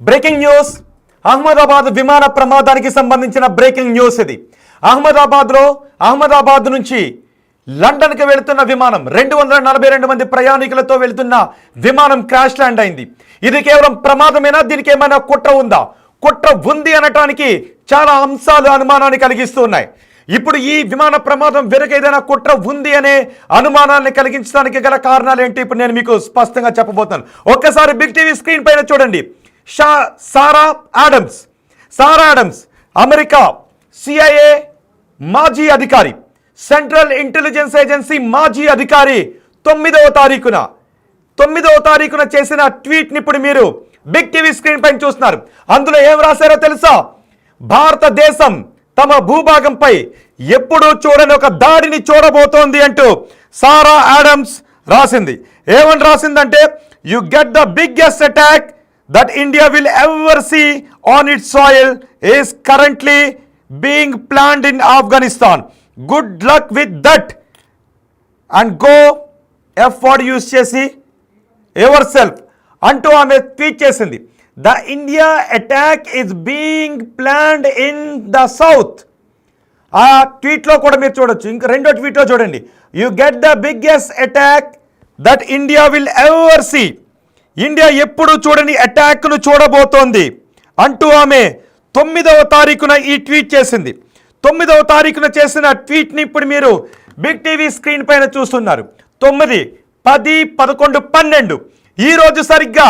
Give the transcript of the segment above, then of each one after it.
Breaking news. Ahmedabad విమాన ప్రమాదానికి సంబంధించిన బ్రేకింగ్ న్యూస్ ఇది. అహ్మదాబాద్ నుంచి లండన్కి వెళుతున్న విమానం 242 మంది ప్రయాణికులతో వెళుతున్న విమానం క్రాష్ ల్యాండ్ అయింది. ఇది కేవలం ప్రమాదమేనా, దీనికి ఏమైనా కుట్ర ఉందా? కుట్ర ఉంది అనటానికి చాలా అంశాలు అనుమానాన్ని కలిగిస్తూ ఉన్నాయి. ఇప్పుడు ఈ విమాన ప్రమాదం వెనుక ఏదైనా కుట్ర ఉంది అనే అనుమానాన్ని కలిగించడానికి గల కారణాలు ఏంటి ఇప్పుడు నేను మీకు స్పష్టంగా చెప్పబోతున్నాను. ఒక్కసారి బిగ్ టీవీ స్క్రీన్ పైన చూడండి. సారా ఆడమ్స్ అమెరికా CIA మాజీ అధికారి, సెంట్రల్ ఇంటెలిజెన్స్ ఏజెన్సీ మాజీ అధికారి 9వ తారీఖున చేసిన ట్వీట్ని ఇప్పుడు మీరు బిగ్ టీవీ స్క్రీన్ పైన చూస్తున్నారు. అందులో ఏం రాశారో తెలుసా? భారతదేశం తమ భూభాగంపై ఎప్పుడూ చూడని ఒక దాడిని చూడబోతోంది అంటూ సారా ఆడమ్స్ రాసింది. ఏమని రాసిందంటే, you get the biggest attack that India will ever see on its soil is currently being planned in Afghanistan. Good luck with that and go effort use చేసి yourself అంటూ ఆమె ట్వీట్ చేసింది. The India attack is being planned in the south. ఆ ట్వీట్లో కూడా మీరు చూడొచ్చు. ఇంకా రెండో ట్వీట్లో చూడండి. You get the biggest attack that India will ever see. India ఎప్పుడు చూడని అటాక్ను చూడబోతోంది అంటూ ఆమె 9వ తారీఖున ఈ ట్వీట్ చేసింది. 9వ తారీఖున చేసిన ట్వీట్ని ఇప్పుడు మీరు బిగ్ టీవీ స్క్రీన్ పైన చూస్తున్నారు. 9, 10, 11, 12 ఈరోజు సరిగ్గా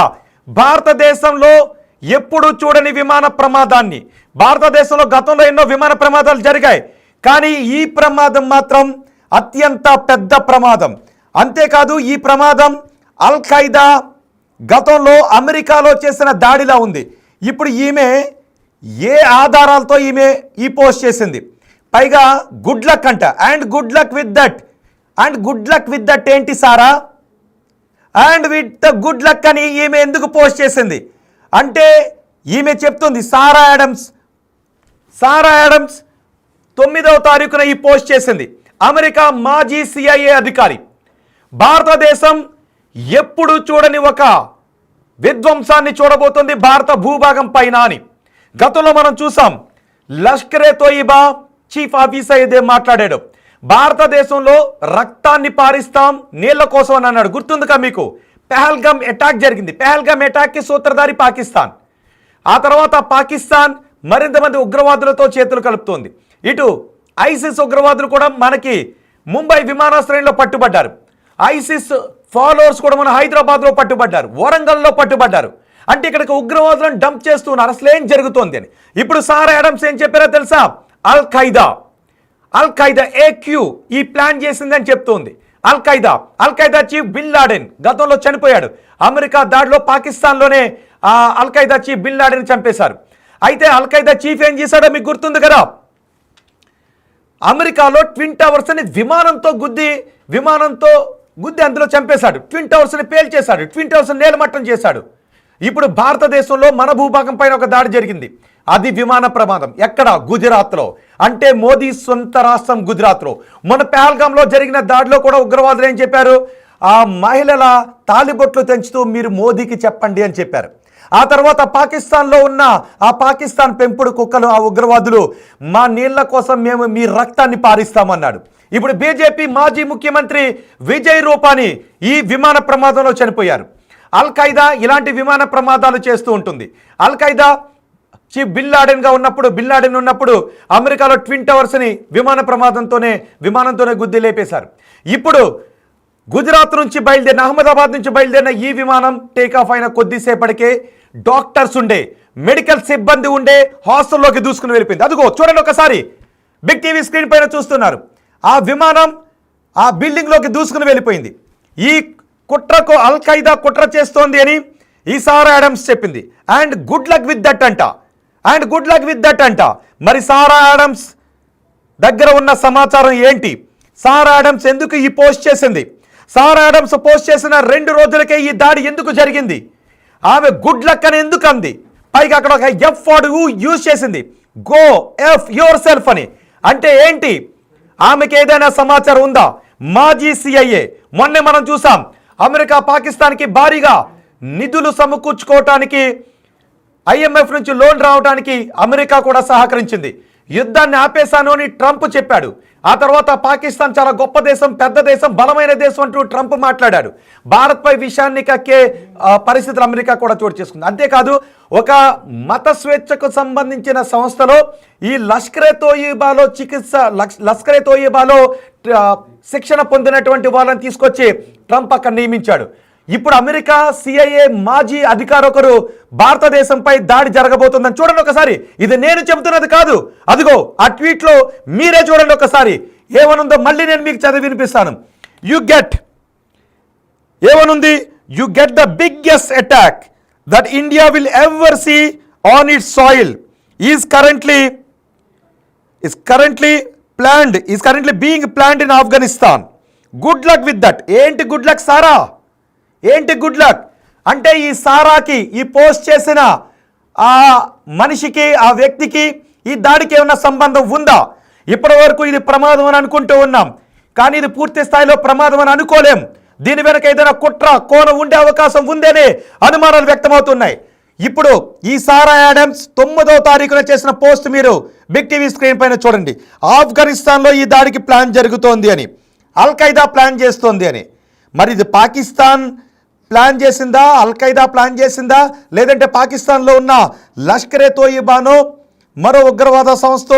భారతదేశంలో ఎప్పుడు చూడని విమాన ప్రమాదాన్ని, భారతదేశంలో గతంలో ఎన్నో విమాన ప్రమాదాలు జరిగాయి, కానీ ఈ ప్రమాదం మాత్రం అత్యంత పెద్ద ప్రమాదం. అంతేకాదు ఈ ప్రమాదం అల్ ఖైదా గతంలో అమెరికాలో చేసిన దాడిలా ఉంది. ఇప్పుడు ఈమె ఏ ఆధారాలతో ఈమె ఈ పోస్ట్ చేసింది? పైగా గుడ్ లక్ అంట. And good luck with that ఏంటి Sarah? And with the good luck అని ఈమె ఎందుకు పోస్ట్ చేసింది అంటే, ఈమె చెప్తుంది సారా ఆడమ్స్ 9వ తారీఖున ఈ పోస్ట్ చేసింది. అమెరికా మాజీ CIA అధికారి, భారతదేశం ఎప్పుడు చూడని ఒక విధ్వంసాన్ని చూడబోతుంది భారత భూభాగం పైన అని. గతంలో మనం చూసాం, లష్కరే తోయిబా చీఫ్ ఆఫీసర్ ఇదే మాట్లాడాడు. భారతదేశంలో రక్తాన్ని పారిస్తాం నీళ్ల కోసం అని అన్నాడు. గుర్తుందిగా మీకు? పెహల్గామ్ అటాక్ జరిగింది. పెహల్గామ్ అటాక్కి సూత్రధారి పాకిస్తాన్. ఆ తర్వాత పాకిస్తాన్ మరింత మంది ఉగ్రవాదులతో చేతులు కలుపుతోంది. ఇటు ఐసిస్ ఉగ్రవాదులు కూడా మనకి ముంబై విమానాశ్రయంలో పట్టుబడ్డారు. ఐసిస్ ఫాలోవర్స్ కూడా మన హైదరాబాద్లో పట్టుబడ్డారు, వరంగల్లో పట్టుబడ్డారు. అంటే ఇక్కడికి ఉగ్రవాదులను డంప్ చేస్తున్నారు. అసలు ఏం జరుగుతోంది అని. ఇప్పుడు సారా ఆడమ్స్ ఏం చెప్పారో తెలుసా? అల్ ఖైదా AQ ఈ ప్లాన్ చేసిందని చెప్తోంది. అల్ ఖైదా చీఫ్ బిన్ లాడెన్ గతంలో చనిపోయాడు. అమెరికా దాడిలో పాకిస్తాన్లోనే అల్ ఖైదా చీఫ్ బిన్ లాడెన్ చంపేశారు. అయితే అల్ ఖైదా చీఫ్ ఏం చేశాడో మీకు గుర్తుంది కదా? అమెరికాలో ట్విన్ టవర్స్ అని విమానంతో గుద్ది అందులో చంపేశాడు. ట్విన్ టవర్స్ని పేల్చేశాడు. ట్విన్ టవర్స్ని నేలమట్టం చేశాడు. ఇప్పుడు భారతదేశంలో మన భూభాగం పైన ఒక దాడి జరిగింది. అది విమాన ప్రమాదం. ఎక్కడ? గుజరాత్లో. అంటే మోదీ సొంత రాష్ట్రం గుజరాత్లో. మన పెహల్గాంలో జరిగిన దాడిలో కూడా ఉగ్రవాదులు ఏం చెప్పారు? ఆ మహిళల తాలిబొట్లు తెంచుతూ మీరు మోదీకి చెప్పండి అని చెప్పారు. ఆ తర్వాత పాకిస్తాన్లో ఉన్న ఆ పాకిస్తాన్ పెంపుడు కుక్కలు, ఆ ఉగ్రవాదులు, మా నీళ్ల కోసం మేము మీ రక్తాన్ని పారిస్తామన్నాడు. ఇప్పుడు బీజేపీ మాజీ ముఖ్యమంత్రి విజయ్ రూపానీ ఈ విమాన ప్రమాదంలో చనిపోయారు. అల్ ఖైదా ఇలాంటి విమాన ప్రమాదాలు చేస్తూ ఉంటుంది. అల్ ఖైదా చీఫ్ బిన్ లాడెన్ ఉన్నప్పుడు అమెరికాలో ట్విన్ టవర్స్ని విమానంతోనే గుద్ది లేపేశారు. ఇప్పుడు గుజరాత్ నుంచి బయలుదేరిన, అహ్మదాబాద్ నుంచి బయలుదేరిన ఈ విమానం టేకాఫ్ అయిన కొద్దిసేపటికే డాక్టర్స్ ఉండే, మెడికల్ సిబ్బంది ఉండే హాస్టల్లోకి దూసుకుని వెళ్ళిపోయింది. అదిగో చూడండి ఒకసారి, బిగ్ టీవీ స్క్రీన్ పైన చూస్తున్నారు. ఆ విమానం ఆ బిల్డింగ్లోకి దూసుకుని వెళ్ళిపోయింది. ఈ కుట్రకు అల్ ఖైదా కుట్ర చేస్తోంది అని ఈ సారా ఆడమ్స్ చెప్పింది. And good luck with that అంట. మరి సారా ఆడమ్స్ దగ్గర ఉన్న సమాచారం ఏంటి? సారా ఆడమ్స్ ఎందుకు ఈ పోస్ట్ చేసింది? సారా ఆడమ్స్ పోస్ట్ చేసిన 2 రోజులకే ఈ దాడి ఎందుకు జరిగింది? ఆమె గుడ్ లక్ అని ఎందుకు అంది? పైగా అక్కడ ఒక F వర్డ్ యూజ్ చేసింది, గో ఎఫ్ యువర్ సెల్ఫ్ అని. అంటే ఏంటి? ఆమెకి ఏదైనా సమాచారం ఉందా? మాజీ CIA మొన్నే మనం చూసాం, అమెరికా పాకిస్తాన్కి భారీగా నిధులు సమకూర్చుకోవటానికి IMF నుంచి లోన్ రావడానికి అమెరికా కూడా సహకరించింది. యుద్ధాన్ని ఆపేశాను అని ట్రంప్ చెప్పాడు. ఆ తర్వాత పాకిస్తాన్ చాలా గొప్ప దేశం, పెద్ద దేశం, బలమైన దేశం అంటూ ట్రంప్ మాట్లాడాడు. భారత్పై విషయాన్ని కక్కే పరిస్థితులు అమెరికా కూడా చోటు చేసుకుంది. అంతేకాదు ఒక మత స్వేచ్ఛకు సంబంధించిన సంస్థలో ఈ లష్కరే తోయిబాలో శిక్షణ పొందినటువంటి వాళ్ళని తీసుకొచ్చి ట్రంప్ అక్కడ నియమించాడు. ఇప్పుడు అమెరికా CIA మాజీ అధికారి ఒకరు భారతదేశంపై దాడి జరగబోతుందని చూడండి ఒకసారి. ఇది నేను చెబుతున్నది కాదు, అదిగో ఆ ట్వీట్లో మీరే చూడండి ఒకసారి ఏమనుందో. మళ్ళీ నేను మీకు చదివి వినిపిస్తాను. ఏమనుంది? You get the biggest attack that India will ever see on its soil is currently being planned in Afghanistan. Good luck with that. ఏంటి గుడ్ లక్ సారా? ఏంటి గుడ్ లక్ అంటే ఈ సారాకి, ఈ పోస్ట్ చేసిన ఆ మనిషికి, ఆ వ్యక్తికి ఈ దాడికి ఏమైనా సంబంధం ఉందా? ఇప్పటి వరకు ఇది ప్రమాదం అని అనుకుంటూ ఉన్నాం, కానీ ఇది పూర్తి స్థాయిలో ప్రమాదం అని అనుకోలేం. దీని వెనక ఏదైనా కుట్ర కోణం ఉండే అవకాశం ఉందనే అనుమానాలు వ్యక్తమవుతున్నాయి. ఇప్పుడు ఈ సారా యాడమ్స్ 9వ తారీఖున చేసిన పోస్ట్ మీరు బిగ్ టీవీ స్క్రీన్ పైన చూడండి. ఆఫ్ఘనిస్తాన్లో ఈ దాడికి ప్లాన్ జరుగుతోంది అని, అల్ ఖైదా ప్లాన్ చేస్తోంది అని. మరి ఇది పాకిస్తాన్ ప్లాన్ చేసిందా, అల్ ఖైదా ప్లాన్ చేసిందా, లేదంటే పాకిస్తాన్లో ఉన్న లష్కరే తోయిబానో మరో ఉగ్రవాద సంస్థ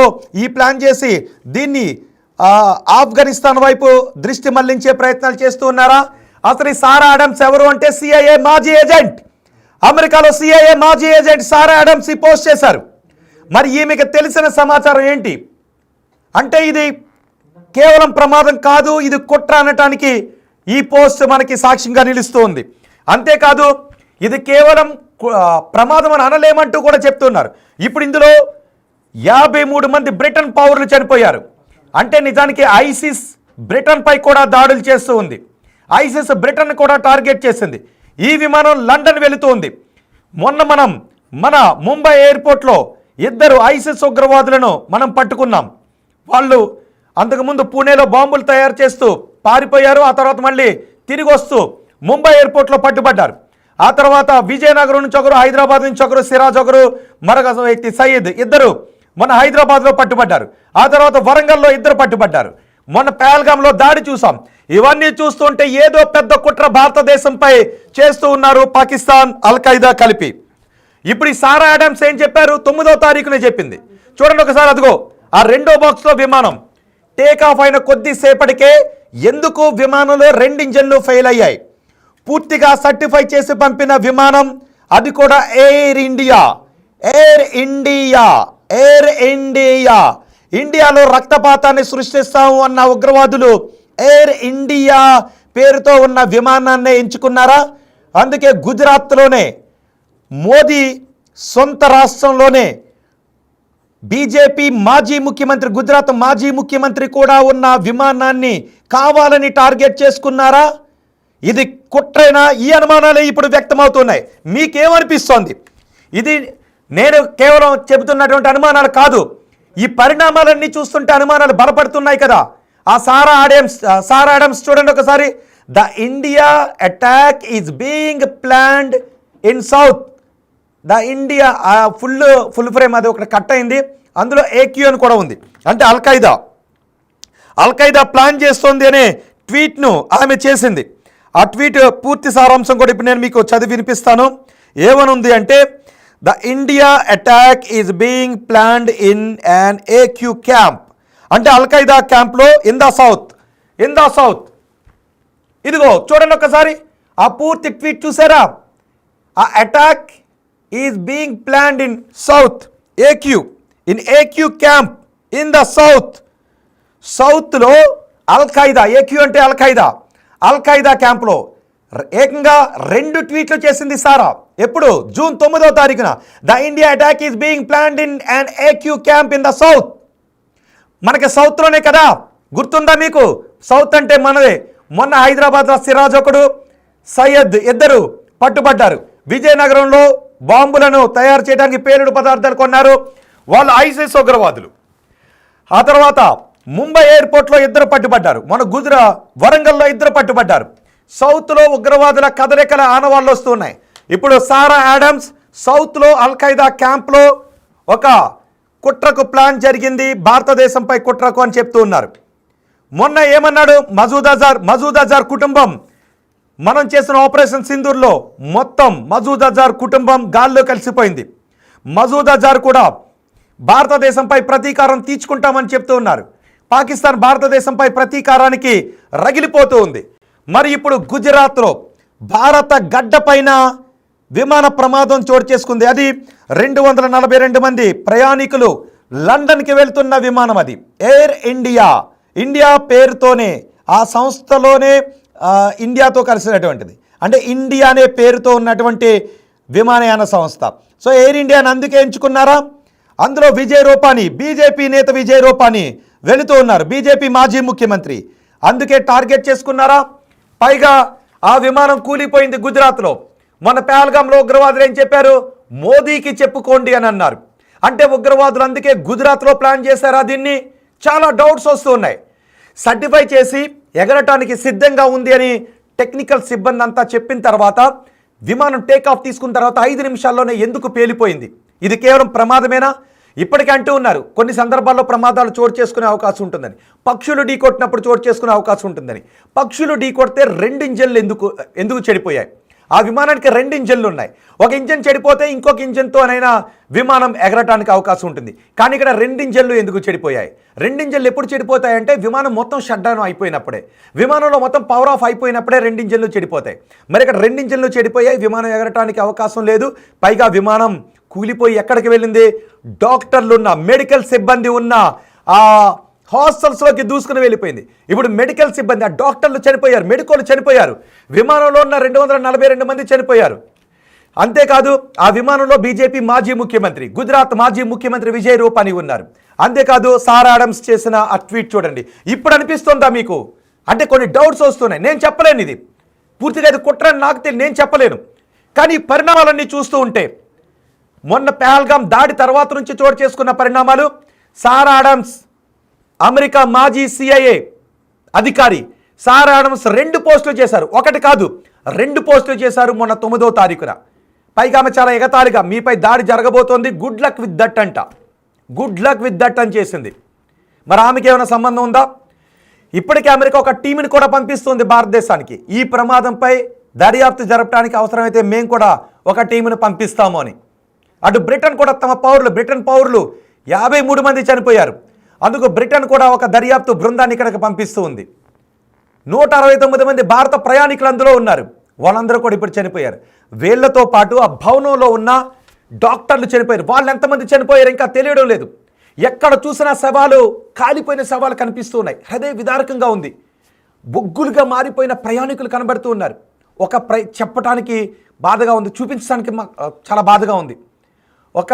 ఈ ప్లాన్ చేసి దీన్ని ఆఫ్ఘనిస్తాన్ వైపు దృష్టి మళ్లించే ప్రయత్నాలు చేస్తూ ఉన్నారా? అసలు ఈ సారా ఆడమ్స్ ఎవరు అంటే CIA మాజీ ఏజెంట్. అమెరికాలో CIA మాజీ ఏజెంట్ సారా ఆడమ్స్ ఈ పోస్ట్ చేశారు. మరి ఈమెకు తెలిసిన సమాచారం ఏంటి అంటే ఇది కేవలం ప్రమాదం కాదు, ఇది కుట్ర అనటానికి ఈ పోస్ట్ మనకి సాక్ష్యంగా నిలుస్తుంది. అంతేకాదు ఇది కేవలం ప్రమాదం అని అనలేమంటూ కూడా చెప్తున్నారు. ఇప్పుడు ఇందులో 53 మంది బ్రిటన్ పౌరులు చనిపోయారు. అంటే నిజానికి ఐసిస్ బ్రిటన్ పై కూడా దాడులు చేస్తూ ఉంది. ఐసిస్ బ్రిటన్ కూడా టార్గెట్ చేసింది. ఈ విమానం లండన్ వెళుతూ ఉంది. మొన్న మన ముంబై ఎయిర్పోర్ట్లో 2 ఐసిస్ ఉగ్రవాదులను మనం పట్టుకున్నాం. వాళ్ళు అంతకుముందు పూణేలో బాంబులు తయారు చేస్తూ పారిపోయారు. ఆ తర్వాత మళ్ళీ తిరిగి వస్తూ ముంబై ఎయిర్పోర్ట్లో పట్టుబడ్డారు. ఆ తర్వాత విజయనగరం నుంచి ఒకరు, హైదరాబాద్ నుంచి ఒకరు, సిరాజ్ ఒకరు, మరొక వ్యక్తి సయ్యద్, 2 మొన్న హైదరాబాద్లో పట్టుబడ్డారు. ఆ తర్వాత వరంగల్లో 2 పట్టుబడ్డారు. మొన్న పహల్గామ్లో దాడి చూసాం. ఇవన్నీ చూస్తుంటే ఏదో పెద్ద కుట్ర భారతదేశంపై చేస్తూ ఉన్నారు పాకిస్తాన్, అల్ ఖైదా కలిపి. ఇప్పుడు ఈ సారా ఆడమ్స్ ఏం చెప్పారు? 9వ తారీఖునే చెప్పింది. చూడండి ఒకసారి, అదిగో ఆ 2వ బాక్స్లో విమానం టేక్ ఆఫ్ అయిన కొద్దిసేపటికే ఎందుకు విమానంలో 2 ఇంజన్లు ఫెయిల్ అయ్యాయి. పూర్తిగా సర్టిఫై చేసి పంపిన విమానం, అది కూడా ఎయిర్ ఇండియా. ఇండియాలో రక్తపాతాన్ని సృష్టిస్తాము అన్న ఉగ్రవాదులు ఎయిర్ ఇండియా పేరుతో ఉన్న విమానాన్ని ఎంచుకున్నారా? అందుకే గుజరాత్లోనే మోదీ సొంత రాష్ట్రంలోనే బీజేపీ మాజీ ముఖ్యమంత్రి, గుజరాత్ మాజీ ముఖ్యమంత్రి కూడా ఉన్న విమానాన్ని కావాలని టార్గెట్ చేసుకున్నారా? ఇది కుట్రైనా? ఈ అనుమానాలే ఇప్పుడు వ్యక్తమవుతున్నాయి. మీకేమనిపిస్తోంది? ఇది నేను కేవలం చెబుతున్నటువంటి అనుమానాలు కాదు, ఈ పరిణామాలన్నీ చూస్తుంటే అనుమానాలు బలపడుతున్నాయి కదా. ఆ సారా ఆడమ్స్ చూడండి ఒకసారి. The India attack is being planned in south. The India full frame అది ఒకటి కట్ అయింది, అందులో AQ అని కూడా ఉంది. అంటే అల్ ఖైదా ప్లాన్ చేస్తోంది అనే ట్వీట్ను ఆమె చేసింది. ఆ ట్వీట్ పూర్తి సారాంశం కూడా ఇప్పుడు నేను మీకు చదివి వినిపిస్తాను. ఏమనుంది అంటే, the India attack is being planned in an AQ camp. అంటే అల్ ఖైదా క్యాంప్లో ఇన్ ద సౌత్. ఇదిగో చూడండి ఒకసారి ఆ పూర్తి ట్వీట్ చూసారా? ఆ attack is being planned in south AQ camp in the సౌత్లో అల్ ఖైదా, AQ అంటే అల్ ఖైదా క్యాంప్లో ఏకంగా 2 ట్వీట్లు చేసింది సారా. ఎప్పుడు? జూన్ 9వ తారీఖున. The India attack is being planned in an AQ camp in the south. మనకి సౌత్లోనే కదా, గుర్తుందా మీకు? సౌత్ అంటే మనదే. మొన్న హైదరాబాద్లో సిరాజ్ ఒకడు, సయ్యద్ 2 పట్టుబడ్డారు. విజయనగరంలో బాంబులను తయారు చేయడానికి పేలుడు పదార్థాలు కొన్నారు. వాళ్ళు ఐసిస్ ఉగ్రవాదులు. ఆ తర్వాత ముంబై ఎయిర్పోర్ట్లో 2 పట్టుబడ్డారు. మన వరంగల్లో 2 పట్టుబడ్డారు. సౌత్లో ఉగ్రవాదుల కదలికల ఆనవాళ్ళు వస్తున్నాయి. ఇప్పుడు సారా ఆడమ్స్ సౌత్లో అల్ఖైదా క్యాంప్లో ఒక కుట్రకు ప్లాన్ జరిగింది, భారతదేశంపై కుట్రకు అని చెప్తూ ఉన్నారు. మొన్న ఏమన్నాడు మసూద్ అజార్ కుటుంబం, మనం చేసిన ఆపరేషన్ సింధూర్లో మొత్తం మసూద్ అజార్ కుటుంబం గాల్లో కలిసిపోయింది. మసూద్ అజార్ కూడా భారతదేశంపై ప్రతీకారం తీర్చుకుంటామని చెప్తూ ఉన్నారు. పాకిస్తాన్ భారతదేశంపై ప్రతీకారానికి రగిలిపోతూ ఉంది. మరి ఇప్పుడు గుజరాత్లో భారత గడ్డ పైన విమాన ప్రమాదం చోటు చేసుకుంది. అది 242 మంది ప్రయాణికులు లండన్కి వెళ్తున్న విమానం. అది ఎయిర్ ఇండియా పేరుతోనే, ఆ సంస్థలోనే ఇండియాతో కలిసినటువంటిది, అంటే ఇండియా అనే పేరుతో ఉన్నటువంటి విమానయాన సంస్థ. సో ఎయిర్ ఇండియాని అందుకే ఎంచుకున్నారా? అందులో విజయ్ రూపానీ, బీజేపీ నేత విజయ్ రూపానీ వెళుతూ ఉన్నారు, బీజేపీ మాజీ ముఖ్యమంత్రి. అందుకే టార్గెట్ చేసుకున్నారా? పైగా ఆ విమానం కూలిపోయింది గుజరాత్లో. మన పహల్గామ్లో ఉగ్రవాదులు ఏం చెప్పారు? మోదీకి చెప్పుకోండి అని అన్నారు. అంటే ఉగ్రవాదులు అందుకే గుజరాత్లో ప్లాన్ చేశారా దీన్ని? చాలా డౌట్స్ వస్తూ ఉన్నాయి. సర్టిఫై చేసి ఎగరటానికి సిద్ధంగా ఉంది అని టెక్నికల్ సిబ్బంది అంతా చెప్పిన తర్వాత విమానం టేకాఫ్ తీసుకున్న తర్వాత 5 నిమిషాల్లోనే ఎందుకు పేలిపోయింది? ఇది కేవలం ప్రమాదమేనా? ఇప్పటికే అంటూ ఉన్నారు కొన్ని సందర్భాల్లో ప్రమాదాలు చోటు చేసుకునే అవకాశం ఉంటుందని, పక్షులు ఢీకొట్టినప్పుడు చోటు చేసుకునే అవకాశం ఉంటుందని. పక్షులు ఢీకొడితే 2 ఇంజన్లు ఎందుకు చెడిపోయాయి? ఆ విమానానికి 2 ఇంజన్లు ఉన్నాయి. ఒక ఇంజన్ చెడిపోతే ఇంకొక ఇంజన్తోనైనా విమానం ఎగరటానికి అవకాశం ఉంటుంది. కానీ ఇక్కడ 2 ఇంజన్లు ఎందుకు చెడిపోయాయి? 2 ఇంజన్లు ఎప్పుడు చెడిపోతాయంటే విమానం మొత్తం షట్ డౌన్ అయిపోయినప్పుడే, విమానంలో మొత్తం పవర్ ఆఫ్ అయిపోయినప్పుడే 2 ఇంజన్లు చెడిపోతాయి. మరి ఇక్కడ 2 ఇంజన్లు చెడిపోయాయి, విమానం ఎగరటానికి అవకాశం లేదు. పైగా విమానం కూలిపోయి ఎక్కడికి వెళ్ళింది? డాక్టర్లు ఉన్న, మెడికల్ సిబ్బంది ఉన్న ఆ హాస్టల్స్లోకి దూసుకుని వెళ్ళిపోయింది. ఇప్పుడు మెడికల్ సిబ్బంది, ఆ డాక్టర్లు చనిపోయారు, మెడికోలు చనిపోయారు, విమానంలో ఉన్న 242 మంది చనిపోయారు. అంతేకాదు ఆ విమానంలో బీజేపీ మాజీ ముఖ్యమంత్రి, గుజరాత్ మాజీ ముఖ్యమంత్రి విజయ్ రూపానీ ఉన్నారు. అంతేకాదు సారా ఆడమ్స్ చేసిన ఆ ట్వీట్ చూడండి. ఇప్పుడు అనిపిస్తుందా మీకు? అంటే కొన్ని డౌట్స్ వస్తున్నాయి. నేను చెప్పలేను, ఇది పూర్తిగా ఇది కుట్రని నాకు తెలియదు, నేను చెప్పలేను. కానీ పరిణామాలన్నీ చూస్తూ ఉంటే మొన్న పహల్గామ్ దాడి తర్వాత నుంచి చోటు చేసుకున్న పరిణామాలు, సారా ఆడమ్స్ అమెరికా మాజీ CIA అధికారి సారా ఆడమ్స్ 2 పోస్టులు చేశారు. ఒకటి కాదు 2 పోస్టులు చేశారు మొన్న 9వ తారీఖున. పైగా ఆమె చాలా ఎగతాళిగా మీపై దాడి జరగబోతోంది, గుడ్ లక్ విత్ దట్ అంట, గుడ్ లక్ విత్ దట్ అని చేసింది. మరి ఆమెకి ఏమైనా సంబంధం ఉందా? ఇప్పటికే అమెరికా ఒక టీంని కూడా పంపిస్తుంది భారతదేశానికి, ఈ ప్రమాదంపై దర్యాప్తు జరపడానికి అవసరమైతే మేము కూడా ఒక టీంను పంపిస్తాము అని. అటు బ్రిటన్ కూడా తమ బ్రిటన్ పౌరులు 53 మంది చనిపోయారు. అందుకు బ్రిటన్ కూడా ఒక దర్యాప్తు బృందాన్ని ఇక్కడికి పంపిస్తూ ఉంది. 169 మంది భారత ప్రయాణికులు అందులో ఉన్నారు, వాళ్ళందరూ కూడా ఇప్పుడు చనిపోయారు. వీళ్లతో పాటు ఆ భవనంలో ఉన్న డాక్టర్లు చనిపోయారు. వాళ్ళు ఎంతమంది చనిపోయారు ఇంకా తెలియడం లేదు. ఎక్కడ చూసినా శవాలు, కాలిపోయిన శవాలు కనిపిస్తూ ఉన్నాయి. హృదయ విదారకంగా ఉంది. బొగ్గులుగా మారిపోయిన ప్రయాణికులు కనబడుతూ ఉన్నారు. చెప్పడానికి బాధగా ఉంది, చూపించడానికి చాలా బాధగా ఉంది. ఒక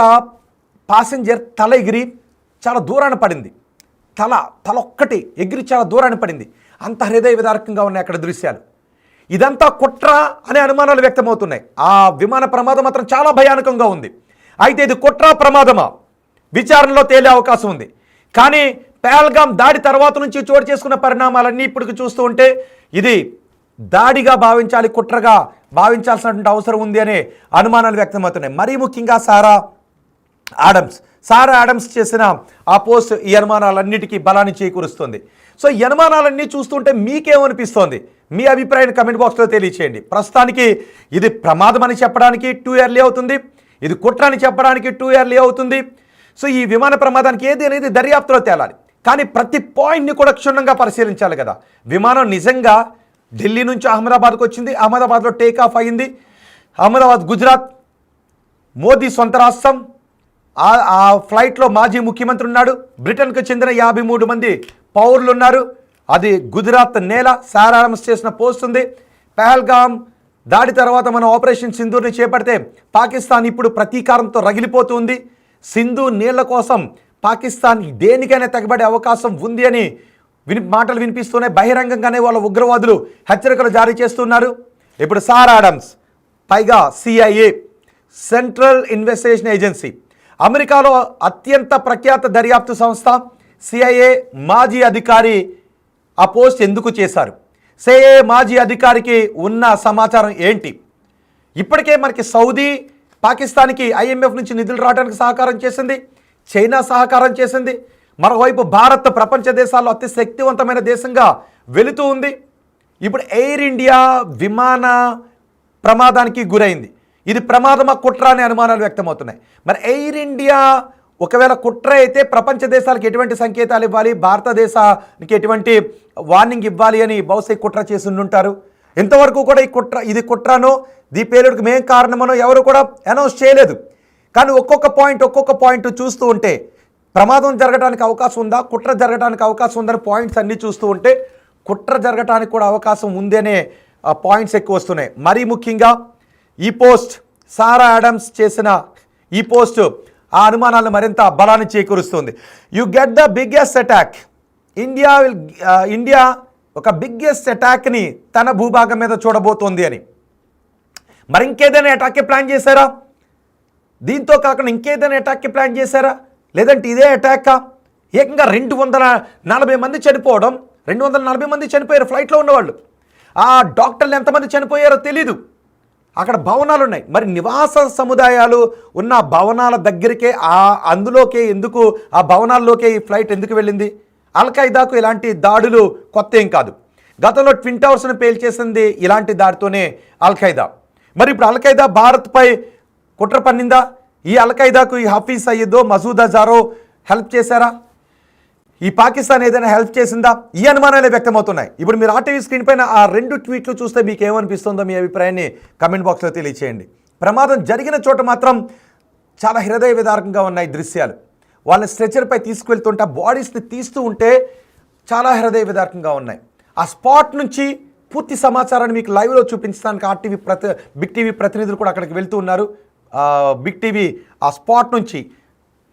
పాసెంజర్ తల ఎగిరి చాలా దూరాన పడింది, తల ఒక్కటి ఎగిరి చాలా దూరాన పడింది. అంత హృదయ విదారకంగా ఉన్నాయి అక్కడ దృశ్యాలు. ఇదంతా కుట్ర అనే అనుమానాలు వ్యక్తమవుతున్నాయి. ఆ విమాన ప్రమాదం మాత్రం చాలా భయానకంగా ఉంది. అయితే ఇది కుట్ర ప్రమాదమా? విచారణలో తేలే అవకాశం ఉంది. కానీ పహల్గామ్ దాడి తర్వాత నుంచి చోటు చేసుకున్న పరిణామాలన్నీ ఇప్పటికి చూస్తూ ఉంటే ఇది దాడిగా భావించాలి, కుట్రగా భావించాల్సినటువంటి అవసరం ఉంది అనే అనుమానాలు వ్యక్తమవుతున్నాయి. మరీ ముఖ్యంగా సారా ఆడమ్స్ చేసిన ఆ పోస్ట్ ఈ అనుమానాలన్నిటికీ బలాన్ని చేకూరుస్తుంది. సో ఈ అనుమానాలన్నీ చూస్తుంటే మీకేమనిపిస్తోంది? మీ అభిప్రాయాన్ని కమెంట్ బాక్స్లో తెలియచేయండి. ప్రస్తుతానికి ఇది ప్రమాదం అని చెప్పడానికి టూ ఇయర్లీ అవుతుంది, ఇది కుట్ర అని చెప్పడానికి 2 ఇయర్లీ అవుతుంది. సో ఈ విమాన ప్రమాదానికి ఏది అనేది దర్యాప్తులో తేలాలి. కానీ ప్రతి పాయింట్ని కూడా క్షుణ్ణంగా పరిశీలించాలి కదా. విమానం నిజంగా ఢిల్లీ నుంచి అహ్మదాబాద్కు వచ్చింది, అహ్మదాబాద్లో టేక్ ఆఫ్ అయింది. అహ్మదాబాద్ గుజరాత్, మోదీ సొంత రాష్ట్రం. ఆ ఫ్లైట్లో మాజీ ముఖ్యమంత్రి ఉన్నాడు, బ్రిటన్కు చెందిన 53 మంది పౌరులు ఉన్నారు. అది గుజరాత్ నేల. సారా ఆడమ్స్ చేసిన పోస్ట్ ఉంది. పహల్గామ్ దాడి తర్వాత మనం ఆపరేషన్ సింధూర్ని చేపడితే పాకిస్తాన్ ఇప్పుడు ప్రతీకారంతో రగిలిపోతుంది. సింధు నీళ్ల కోసం పాకిస్తాన్ దేనికైనా తెగబడే అవకాశం ఉంది అని మాటలు వినిపిస్తున్నాయి. బహిరంగంగానే వాళ్ళ ఉగ్రవాదులు హెచ్చరికలు జారీ చేస్తున్నారు. ఇప్పుడు సారా ఆడమ్స్, పైగా CIA సెంట్రల్ ఇన్వెస్టిగేషన్ ఏజెన్సీ, అమెరికాలో అత్యంత ప్రఖ్యాత దర్యాప్తు సంస్థ CIA మాజీ అధికారి ఆ పోస్ట్ ఎందుకు చేశారు? CIA మాజీ అధికారికి ఉన్న సమాచారం ఏంటి? ఇప్పటికే మనకి సౌదీ, పాకిస్తాన్కి ఐఎంఎఫ్ నుంచి నిధులు రావడానికి సహకారం చేసింది, చైనా సహకారం చేసింది. మరోవైపు భారత్ ప్రపంచ దేశాల్లో అతి శక్తివంతమైన దేశంగా వెళుతూ ఉంది. ఇప్పుడు ఎయిర్ ఇండియా విమాన ప్రమాదానికి గురైంది. ఇది ప్రమాదమా కుట్ర అనే అనుమానాలు వ్యక్తమవుతున్నాయి. మరి ఎయిర్ ఇండియా ఒకవేళ కుట్ర అయితే ప్రపంచ దేశాలకు ఎటువంటి సంకేతాలు ఇవ్వాలి, భారతదేశానికి ఎటువంటి వార్నింగ్ ఇవ్వాలి అని బహుశా కుట్ర చేసి ఉండుంటారు. ఇంతవరకు కూడా ఇది కుట్రనో దీ పేలుడికి మేం కారణమనో ఎవరు కూడా అనౌన్స్ చేయలేదు. కానీ ఒక్కొక్క పాయింట్ చూస్తూ ఉంటే ప్రమాదం జరగడానికి అవకాశం ఉందా, కుట్ర జరగడానికి అవకాశం ఉందని పాయింట్స్ అన్నీ చూస్తూ ఉంటే కుట్ర జరగడానికి కూడా అవకాశం ఉందనే పాయింట్స్ ఎక్కువ వస్తున్నాయి. మరీ ముఖ్యంగా ఈ పోస్ట్ సారా ఆడమ్స్ చేసిన ఈ పోస్ట్ ఆ అనుమానాలను మరింత బలాన్ని చేకూరుస్తుంది. You get the biggest attack, India ఒక బిగ్గెస్ట్ అటాక్ని తన భూభాగం మీద చూడబోతోంది అని. మరి ఇంకేదైనా అటాక్కి ప్లాన్ చేశారా? దీంతో కాకుండా ఇంకేదైనా అటాక్కి ప్లాన్ చేశారా? లేదంటే ఇదే అటాకా? ఏకంగా 240 మంది చనిపోవడం, 240 మంది చనిపోయారు ఫ్లైట్లో ఉన్నవాళ్ళు. ఆ డాక్టర్లు ఎంతమంది చనిపోయారో తెలీదు. అక్కడ భవనాలు ఉన్నాయి. మరి నివాస సముదాయాలు ఉన్న భవనాల దగ్గరికే అందులోకే ఎందుకు, ఆ భవనాల్లోకే ఈ ఫ్లైట్ ఎందుకు వెళ్ళింది? అల్ఖైదాకు ఇలాంటి దాడులు కొత్త ఏం కాదు. గతంలో ట్విన్ టవర్స్ను పేల్చేసింది ఇలాంటి దాడితోనే అల్ఖైదా. మరి ఇప్పుడు అల్ఖైదా భారత్పై కుట్ర పన్నిందా? ఈ అల్ఖైదాకు ఈ హఫీజ్ సయీదో, మసూద్ అజారో హెల్ప్ చేశారా? ఈ పాకిస్తాన్ ఏదైనా హెల్ప్ చేసిందా? ఈ అనుమానాలే వ్యక్తమవుతున్నాయి. ఇప్పుడు మీరు ఆర్టీవీ స్క్రీన్ పైన ఆ 2 ట్వీట్లు చూస్తే మీకు ఏమనిపిస్తుందో మీ అభిప్రాయాన్ని కమెంట్ బాక్స్లో తెలియచేయండి. ప్రమాదం జరిగిన చోట మాత్రం చాలా హృదయ విదారకంగా ఉన్నాయి దృశ్యాలు. వాళ్ళని స్ట్రెచర్పై తీసుకువెళ్తుంటే బాడీస్ని తీస్తూ ఉంటే చాలా హృదయ విదారకంగా ఉన్నాయి. ఆ స్పాట్ నుంచి పూర్తి సమాచారాన్ని మీకు లైవ్లో చూపించడానికి బిగ్ టీవీ ప్రతినిధులు కూడా అక్కడికి వెళ్తూ ఉన్నారు. బిగ్ టీవీ ఆ స్పాట్ నుంచి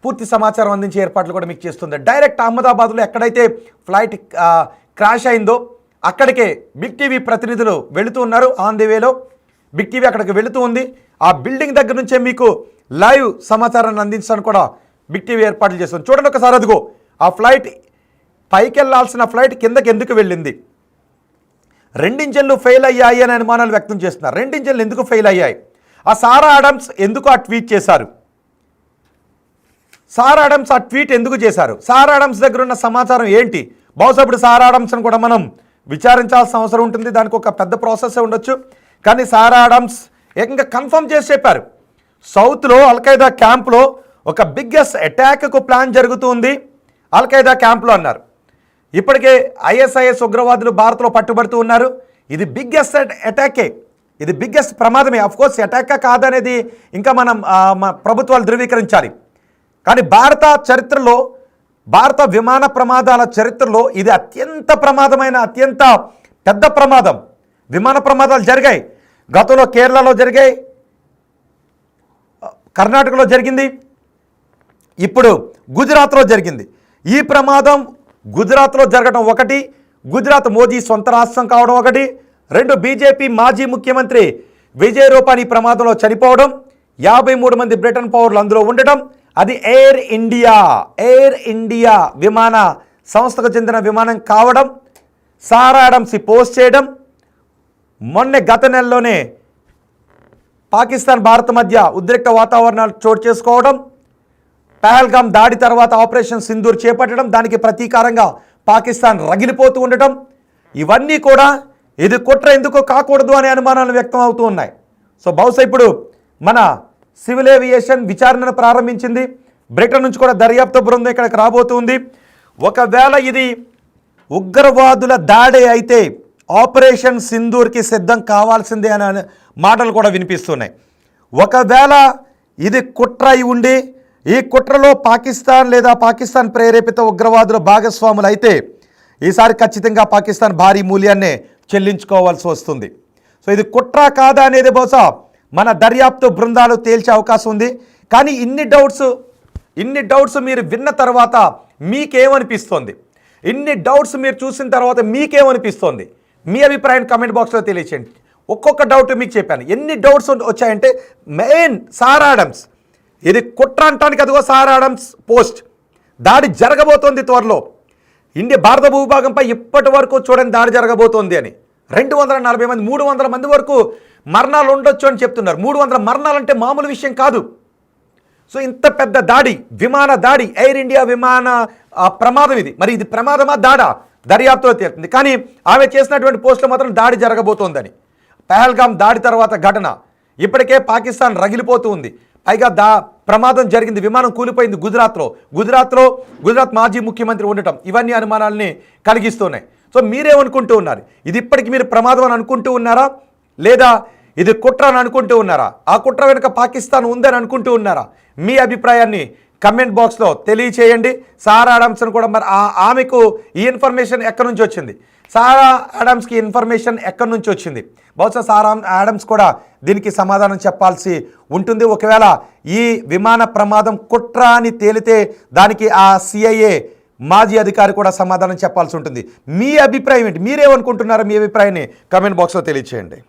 పూర్తి సమాచారం అందించే ఏర్పాట్లు కూడా మీకు చేస్తుంది. డైరెక్ట్ అహ్మదాబాద్లో ఎక్కడైతే ఫ్లైట్ క్రాష్ అయిందో అక్కడికే బిగ్ టీవీ ప్రతినిధులు వెళుతూ ఉన్నారు. ఆన్ ది వేలో బిగ్ టీవీ అక్కడికి వెళుతూ ఉంది. ఆ బిల్డింగ్ దగ్గర నుంచే మీకు లైవ్ సమాచారాన్ని అందించడానికి కూడా బిగ్ టీవీ ఏర్పాట్లు చేస్తుంది. చూడండి ఒకసారి, అదిగో ఆ ఫ్లైట్ పైకి వెళ్ళాల్సిన ఫ్లైట్ కిందకి ఎందుకు వెళ్ళింది? 2 ఇంజన్లు ఫెయిల్ అయ్యాయి అని అనుమానాలు వ్యక్తం చేస్తున్నారు. 2 ఇంజన్లు ఎందుకు ఫెయిల్ అయ్యాయి? ఆ సారా ఆడమ్స్ ఎందుకు ఆ ట్వీట్ చేశారు? సారా ఆడమ్స్ ఆ ట్వీట్ ఎందుకు చేశారు? సారా ఆడమ్స్ దగ్గర ఉన్న సమాచారం ఏంటి? బహుశా ఇప్పుడు సారా ఆడమ్స్ని కూడా మనం విచారించాల్సిన అవసరం ఉంటుంది. దానికి ఒక పెద్ద ప్రాసెస్ ఉండొచ్చు. కానీ సారా ఆడమ్స్ ఏకంగా కన్ఫర్మ్ చేసి చెప్పారు, సౌత్లో అల్ఖైదా క్యాంప్లో ఒక బిగ్గెస్ట్ అటాక్కు ప్లాన్ జరుగుతుంది అల్ఖైదా క్యాంప్లో అన్నారు. ఇప్పటికే ఐఎస్ఐఎస్ ఉగ్రవాదులు భారత్లో పట్టుబడుతూ ఉన్నారు. ఇది బిగ్గెస్ట్ అటాకే, ఇది బిగ్గెస్ట్ ప్రమాదమే. అఫ్కోర్స్ అటాక్ కాదనేది ఇంకా మనం ప్రభుత్వాలు ధృవీకరించాలి. కానీ భారత చరిత్రలో, భారత విమాన ప్రమాదాల చరిత్రలో ఇది అత్యంత ప్రమాదమైన, అత్యంత పెద్ద ప్రమాదం. విమాన ప్రమాదాలు జరిగాయి. గతంలో కేరళలో జరిగాయి, కర్ణాటకలో జరిగింది, ఇప్పుడు గుజరాత్లో జరిగింది. ఈ ప్రమాదం గుజరాత్లో జరగడం ఒకటి, గుజరాత్ మోదీ సొంత రాష్ట్రం కావడం ఒకటి, 2 బీజేపీ మాజీ ముఖ్యమంత్రి విజయ్ రూపానీ ప్రమాదంలో చనిపోవడం, 53 మంది బ్రిటన్ పౌరులు అందులో ఉండటం, అది ఎయిర్ ఇండియా విమాన సంస్థకు చెందిన విమానం కావడం, సారా ఆడమ్స్ పోస్ట్ చేయడం, గత నెలలోనే పాకిస్తాన్ భారత్ మధ్య ఉద్రిక్త వాతావరణాలు చోటు చేసుకోవడం, పహల్గామ్ దాడి తర్వాత ఆపరేషన్ సింధూర్ చేపట్టడం, దానికి ప్రతీకారంగా పాకిస్తాన్ రగిలిపోతూ ఉండటం, ఇవన్నీ కూడా ఇది కుట్ర ఎందుకు కాకూడదు అనే అనుమానాలు వ్యక్తం అవుతూ ఉన్నాయి. సో బహుశా ఇప్పుడు మన సివిల్ ఏవియేషన్ విచారణను ప్రారంభించింది. బ్రిటన్ నుంచి కూడా దర్యాప్తు బృందం ఇక్కడికి రాబోతుంది. ఒకవేళ ఇది ఉగ్రవాదుల దాడి అయితే ఆపరేషన్ సింధూర్కి సిద్ధం కావాల్సిందే అనే మాటలు కూడా వినిపిస్తున్నాయి. ఒకవేళ ఇది కుట్ర అయి ఉండి ఈ కుట్రలో పాకిస్తాన్ లేదా పాకిస్తాన్ ప్రేరేపిత ఉగ్రవాదుల భాగస్వాములు అయితే ఈసారి ఖచ్చితంగా పాకిస్తాన్ భారీ మూల్యాన్నే చెల్లించుకోవాల్సి వస్తుంది. సో ఇది కుట్ర కాదా అనేది బహుశా మన దర్యాప్తు బృందాలు తేల్చే అవకాశం ఉంది. కానీ ఇన్ని డౌట్స్ మీరు విన్న తర్వాత మీకేమనిపిస్తోంది? ఇన్ని డౌట్స్ మీరు చూసిన తర్వాత మీకేమనిపిస్తోంది? మీ అభిప్రాయం కమెంట్ బాక్స్లో తెలియచేయండి. ఒక్కొక్క డౌట్ మీకు చెప్పాను. ఎన్ని డౌట్స్ వచ్చాయంటే మెయిన్ సారా ఆడమ్స్, ఇది కుట్ర అంటానికి అదిగో సారా ఆడమ్స్ పోస్ట్. దాడి జరగబోతోంది త్వరలో. భారత భూభాగంపై ఇప్పటి వరకు చూడండి దాడి జరగబోతోంది అని. 240 మంది 300 మంది వరకు మరణాలు ఉండొచ్చు అని చెప్తున్నారు. 300 మరణాలంటే మామూలు విషయం కాదు. సో ఇంత పెద్ద దాడి, విమాన దాడి, ఎయిర్ ఇండియా విమాన ప్రమాదం ఇది. మరి ఇది ప్రమాదమా దాడా దర్యాప్తులో తేలుతుంది. కానీ ఆమె చేసినటువంటి పోస్టులో మాత్రం దాడి జరగబోతోందని. పహల్గామ్ దాడి తర్వాత ఘటన ఇప్పటికే పాకిస్తాన్ రగిలిపోతూ ఉంది. పైగా ప్రమాదం జరిగింది, విమానం కూలిపోయింది గుజరాత్ మాజీ ముఖ్యమంత్రి ఉండటం, ఇవన్నీ అనుమానాలని కలిగిస్తున్నాయి. సో మీరేమనుకుంటూ ఉన్నారు? ఇది ఇప్పటికి మీరు ప్రమాదం అని అనుకుంటూ ఉన్నారా, లేదా ఇది కుట్ర అని అనుకుంటూ ఉన్నారా? ఆ కుట్ర వెనుక పాకిస్తాన్ ఉందని అనుకుంటూ ఉన్నారా? మీ అభిప్రాయాన్ని కమెంట్ బాక్స్లో తెలియచేయండి. సారా ఆడమ్స్ని కూడా మరి ఆమెకు ఈ ఇన్ఫర్మేషన్ ఎక్కడి నుంచి వచ్చింది? సారా ఆడమ్స్కి ఇన్ఫర్మేషన్ ఎక్కడి నుంచి వచ్చింది? బహుశా సారా ఆడమ్స్ కూడా దీనికి సమాధానం చెప్పాల్సి ఉంటుంది. ఒకవేళ ఈ విమాన ప్రమాదం కుట్ర అని తేలితే దానికి ఆ CIA మాజీ అధికారి కూడా సమాధానం చెప్పాల్సి ఉంటుంది. మీ అభిప్రాయం ఏంటి? మీరేమనుకుంటున్నారో మీ అభిప్రాయాన్ని కమెంట్ బాక్స్లో తెలియచేయండి.